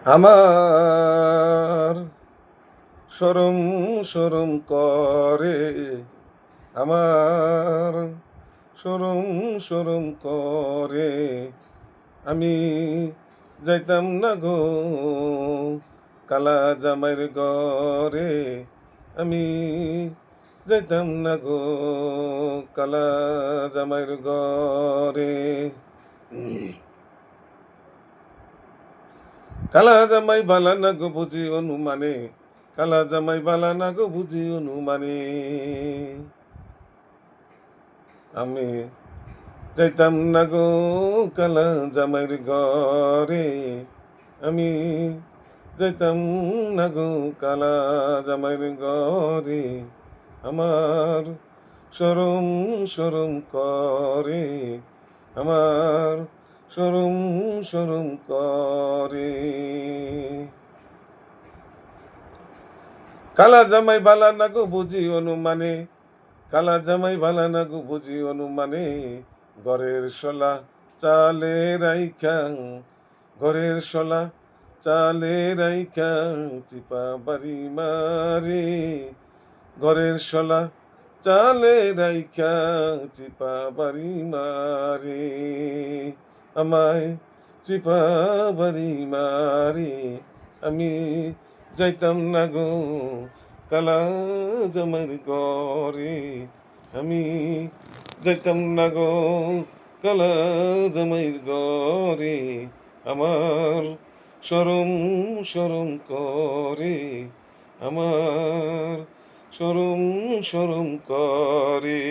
আমার শরম শরম করে, আমার শরম শরম করে, আমি যাইতাম না গো কালা জামাইয়ের ঘরে, আমি যাইতাম না গো কালা জামাইয়ের ঘরে। কালা জামাই বালা না গো বুঝি অনুমানে, কালা জামাই বালা না গো বুঝি অনুমানে, আমি যাইতাম না গো কালা জামাইয়ের ঘরে, আমি যাইতাম না গো কালা জামাইয়ের ঘরে, আমার শরম শরম করে, আমার শরম শরম করে। কালা জামাই বালা না গো বুঝি অনুমানে, কালা জামাই বালা না গো বুঝি অনুমানে, ঘরের শলা চালে রাইখা, ঘরের শলা চালে রাইখা চিপা বাড়ি মারে, ঘরের শলা চালে রাইখা চিপা বাড়ি মারে, আমায় চিপা বাড়ি মারে, আমি যাইতাম না গো কালা জামাইয়ের ঘরে, আমি যাইতাম না গো কালা জামাইয়ের ঘরে, আমার শরম শরম করে, আমার শরম শরম করে।